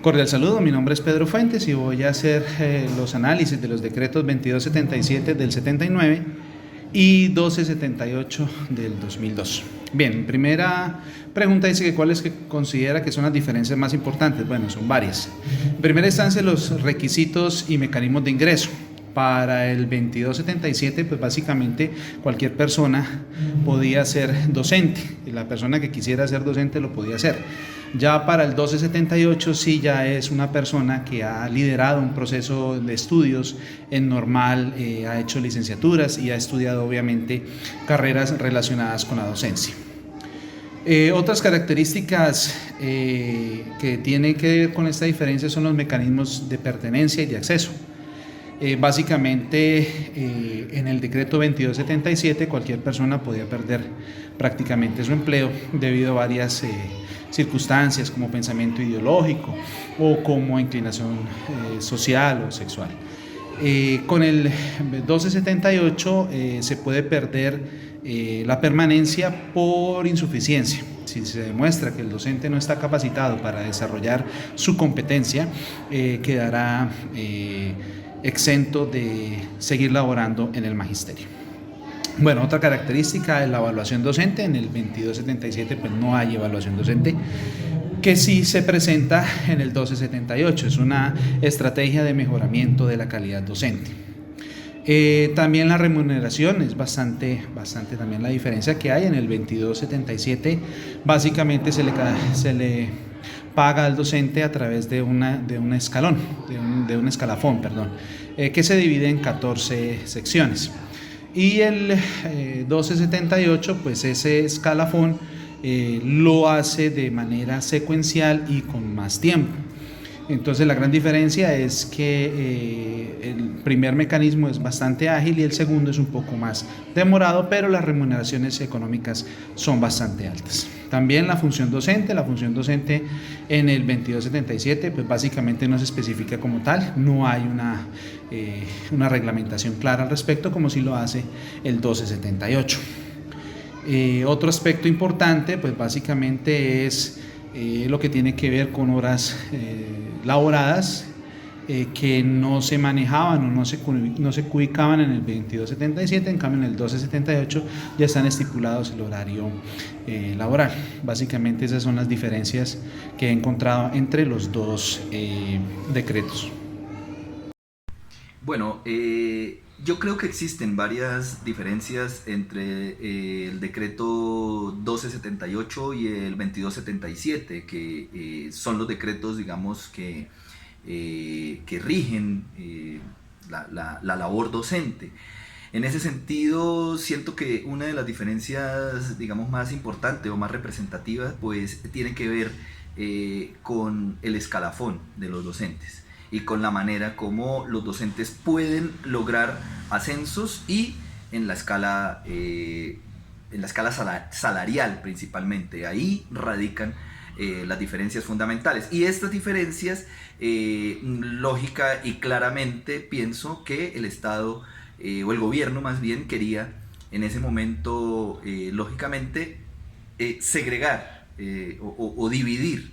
Cordial saludo, mi nombre es Pedro Fuentes y voy a hacer los análisis de los decretos 2277 del 79 y 1278 del 2002. Bien, primera pregunta dice que cuáles que considera que son las diferencias más importantes. Bueno, son varias. En primera instancia, los requisitos y mecanismos de ingreso. Para el 2277, pues básicamente cualquier persona podía ser docente, y la persona que quisiera ser docente lo podía hacer. Ya para el 1278 sí ya es una persona que ha liderado un proceso de estudios en normal, ha hecho licenciaturas y ha estudiado obviamente carreras relacionadas con la docencia. Otras características que tienen que ver con esta diferencia son los mecanismos de pertenencia y de acceso. Básicamente en el decreto 2277 cualquier persona podía perder prácticamente su empleo debido a varias circunstancias como pensamiento ideológico o como inclinación social o sexual. Con el 1278 se puede perder la permanencia por insuficiencia. Si se demuestra que el docente no está capacitado para desarrollar su competencia, quedará exento de seguir laborando en el magisterio. Bueno, otra característica es la evaluación docente. En el 2277 pues no hay evaluación docente, que sí se presenta en el 1278. Es una estrategia de mejoramiento de la calidad docente. También la remuneración es bastante también la diferencia que hay. En el 2277 básicamente se le paga al docente a través de un escalafón, que se divide en 14 secciones. Y el 1278, pues ese escalafón lo hace de manera secuencial y con más tiempo. Entonces la gran diferencia es que el primer mecanismo es bastante ágil y el segundo es un poco más demorado, pero las remuneraciones económicas son bastante altas. También la función docente en el 2277 pues básicamente no se especifica como tal, no hay una reglamentación clara al respecto como si lo hace el 1278. Otro aspecto importante pues básicamente es lo que tiene que ver con horas laboradas que no se manejaban o no se ubicaban en el 2277, en cambio en el 1278 ya están estipulados el horario laboral. Básicamente esas son las diferencias que he encontrado entre los dos decretos. Bueno, yo creo que existen varias diferencias entre el decreto 1278 y el 2277, que son los decretos, digamos, que rigen la labor docente. En ese sentido, siento que una de las diferencias, digamos, más importantes o más representativas, pues tiene que ver con el escalafón de los docentes y con la manera como los docentes pueden lograr ascensos y en la escala salarial principalmente. Ahí radican las diferencias fundamentales. Y estas diferencias, lógica y claramente, pienso que el Estado o el gobierno más bien quería en ese momento, lógicamente, segregar o dividir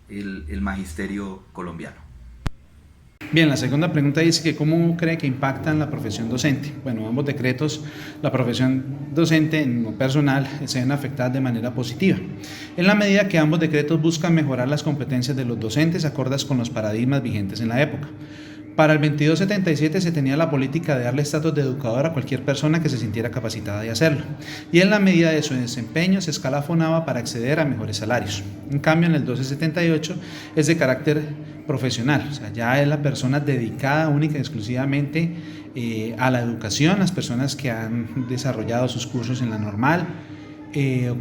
el magisterio colombiano. Bien, la segunda pregunta dice que ¿cómo cree que impactan la profesión docente? Bueno, ambos decretos, la profesión docente en lo personal se ven afectadas de manera positiva, en la medida que ambos decretos buscan mejorar las competencias de los docentes acordes con los paradigmas vigentes en la época. Para el 2277 se tenía la política de darle estatus de educador a cualquier persona que se sintiera capacitada de hacerlo, y en la medida de su desempeño se escalafonaba para acceder a mejores salarios. En cambio, en el 1278 es de carácter profesional, o sea, ya es la persona dedicada única y exclusivamente a la educación, las personas que han desarrollado sus cursos en la normal,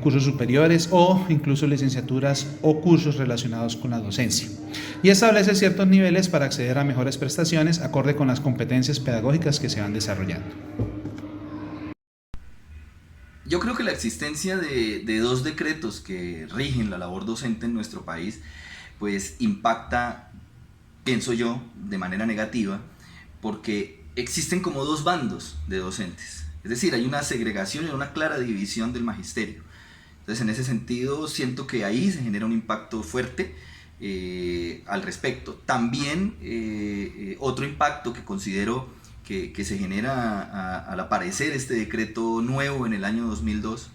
cursos superiores o incluso licenciaturas o cursos relacionados con la docencia, y establece ciertos niveles para acceder a mejores prestaciones acorde con las competencias pedagógicas que se van desarrollando. Yo creo que la existencia de dos decretos que rigen la labor docente en nuestro país pues impacta, pienso yo, de manera negativa, porque existen como dos bandos de docentes. Es decir, hay una segregación y una clara división del magisterio. Entonces, en ese sentido, siento que ahí se genera un impacto fuerte al respecto. También otro impacto que considero que se genera al aparecer este decreto nuevo en el año 2002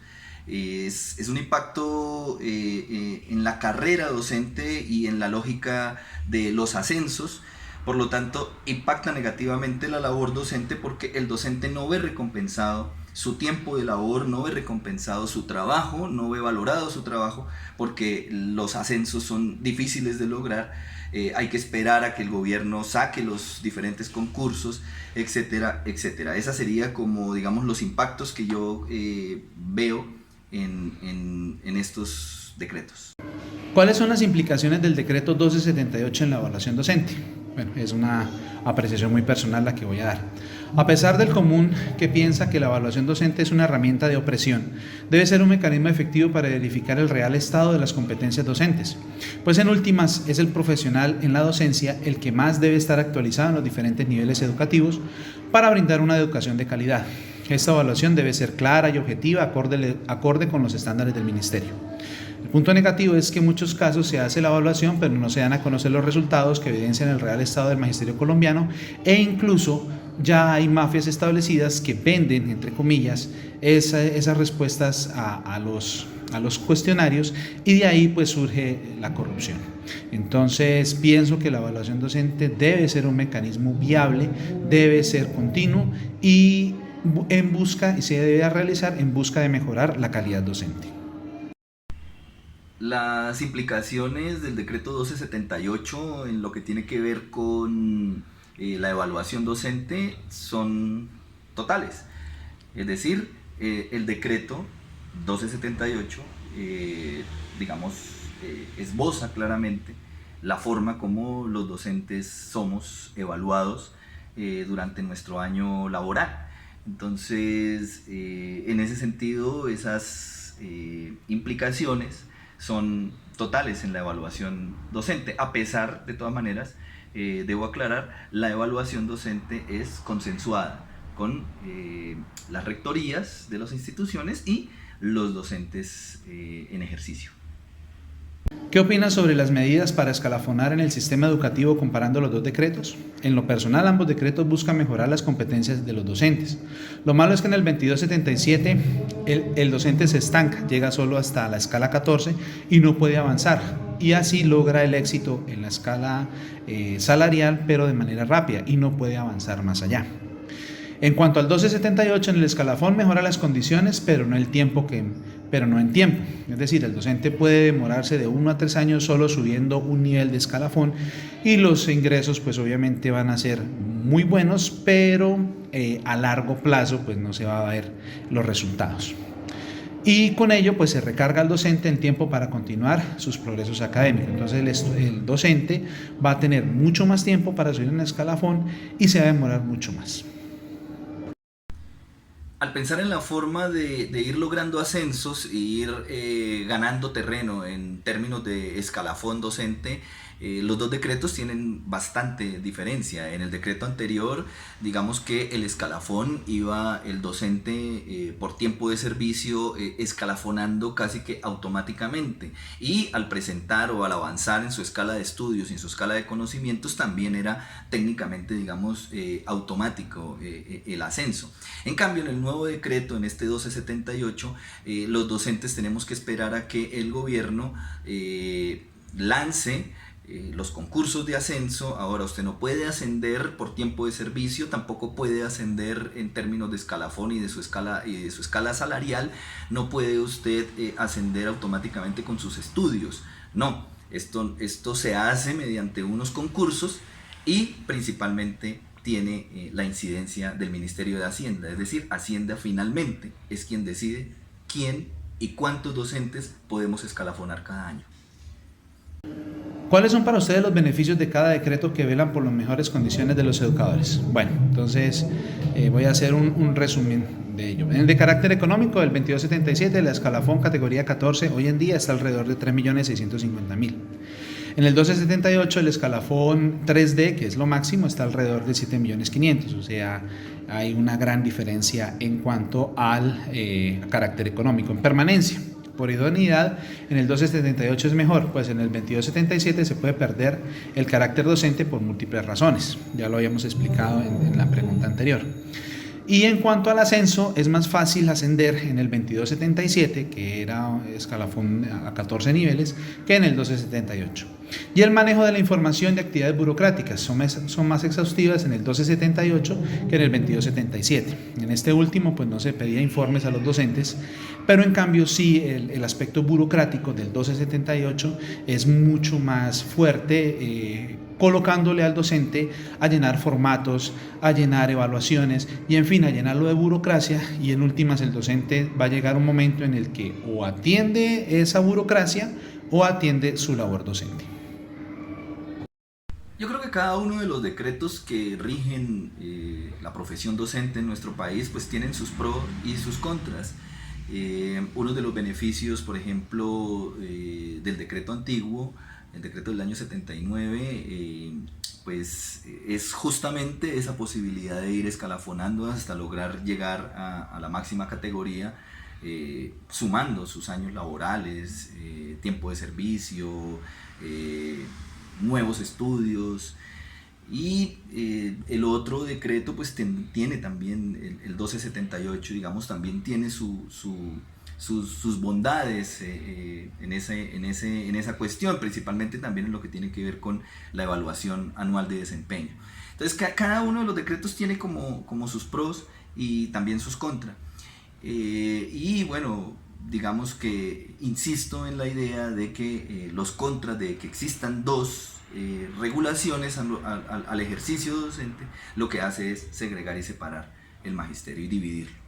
es un impacto en la carrera docente y en la lógica de los ascensos. Por lo tanto, impacta negativamente la labor docente porque el docente no ve recompensado su tiempo de labor, no ve recompensado su trabajo, no ve valorado su trabajo, porque los ascensos son difíciles de lograr. Hay que esperar a que el gobierno saque los diferentes concursos, etcétera, etcétera. Esa sería como, digamos, los impactos que yo veo en estos decretos. ¿Cuáles son las implicaciones del decreto 1278 en la evaluación docente? Bueno, es una apreciación muy personal la que voy a dar. A pesar del común que piensa que la evaluación docente es una herramienta de opresión, debe ser un mecanismo efectivo para verificar el real estado de las competencias docentes, pues en últimas es el profesional en la docencia el que más debe estar actualizado en los diferentes niveles educativos para brindar una educación de calidad. Esta evaluación debe ser clara y objetiva, acorde con los estándares del ministerio. El punto negativo es que en muchos casos se hace la evaluación, pero no se dan a conocer los resultados que evidencian el real estado del magisterio colombiano, e incluso ya hay mafias establecidas que venden, entre comillas, esas respuestas a los cuestionarios, y de ahí pues surge la corrupción. Entonces pienso que la evaluación docente debe ser un mecanismo viable, debe ser continuo y se debe realizar en busca de mejorar la calidad docente. Las implicaciones del decreto 1278 en lo que tiene que ver con la evaluación docente son totales. Es decir, el decreto 1278, esboza claramente la forma como los docentes somos evaluados durante nuestro año laboral. Entonces, en ese sentido, esas implicaciones son totales en la evaluación docente. A pesar, de todas maneras, debo aclarar, la evaluación docente es consensuada con las rectorías de las instituciones y los docentes en ejercicio. ¿Qué opinas sobre las medidas para escalafonar en el sistema educativo comparando los dos decretos? En lo personal, ambos decretos buscan mejorar las competencias de los docentes. Lo malo es que en el 2277 el docente se estanca, llega solo hasta la escala 14 y no puede avanzar, y así logra el éxito en la escala salarial, pero de manera rápida, y no puede avanzar más allá. En cuanto al 1278, en el escalafón mejora las condiciones, pero no en tiempo. Es decir, el docente puede demorarse de 1 a 3 años solo subiendo un nivel de escalafón, y los ingresos pues obviamente van a ser muy buenos, pero a largo plazo pues no se va a ver los resultados. Y con ello pues se recarga al docente en tiempo para continuar sus progresos académicos. Entonces el docente va a tener mucho más tiempo para subir en el escalafón y se va a demorar mucho más. Al pensar en la forma de ir logrando ascensos e ir ganando terreno en términos de escalafón docente, los dos decretos tienen bastante diferencia. En el decreto anterior, digamos que el escalafón iba el docente por tiempo de servicio escalafonando casi que automáticamente, y al presentar o al avanzar en su escala de estudios y en su escala de conocimientos también era técnicamente, digamos, automático el ascenso. En cambio, en el nuevo decreto, en este 1278, los docentes tenemos que esperar a que el gobierno lance los concursos de ascenso. Ahora usted no puede ascender por tiempo de servicio, tampoco puede ascender en términos de escalafón y de su escala salarial. No puede usted ascender automáticamente con sus estudios. No, esto se hace mediante unos concursos, y principalmente tiene la incidencia del Ministerio de Hacienda. Es decir, Hacienda finalmente es quien decide quién y cuántos docentes podemos escalafonar cada año. ¿Cuáles son para ustedes los beneficios de cada decreto que velan por las mejores condiciones de los educadores? Bueno, entonces voy a hacer un resumen de ello. En el de carácter económico, el 2277, la escalafón categoría 14, hoy en día está alrededor de 3.650.000. En el 1278, el escalafón 3D, que es lo máximo, está alrededor de 7.500.000, o sea, hay una gran diferencia en cuanto al carácter económico. En permanencia, por idoneidad, en el 1278 es mejor, pues en el 2277 se puede perder el carácter docente por múltiples razones, ya lo habíamos explicado en la pregunta anterior. Y en cuanto al ascenso, es más fácil ascender en el 2277, que era escalafón a 14 niveles, que en el 1278. Y el manejo de la información de actividades burocráticas son más exhaustivas en el 1278 que en el 2277. En este último, pues no se pedía informes a los docentes, pero en cambio sí el aspecto burocrático del 1278 es mucho más fuerte, colocándole al docente a llenar formatos, a llenar evaluaciones y en fin, a llenarlo de burocracia, y en últimas el docente va a llegar un momento en el que o atiende esa burocracia o atiende su labor docente. Yo creo que cada uno de los decretos que rigen la profesión docente en nuestro país pues tienen sus pros y sus contras. Uno de los beneficios, por ejemplo, del decreto antiguo, el decreto del año 79, pues es justamente esa posibilidad de ir escalafonando hasta lograr llegar a la máxima categoría, sumando sus años laborales, tiempo de servicio, nuevos estudios. Y el otro decreto pues tiene también, el 1278, digamos, también tiene sus bondades en esa cuestión, principalmente también en lo que tiene que ver con la evaluación anual de desempeño. Entonces cada uno de los decretos tiene como sus pros y también sus contras. Y bueno, digamos que insisto en la idea de que los contras de que existan dos regulaciones al ejercicio docente, lo que hace es segregar y separar el magisterio y dividirlo.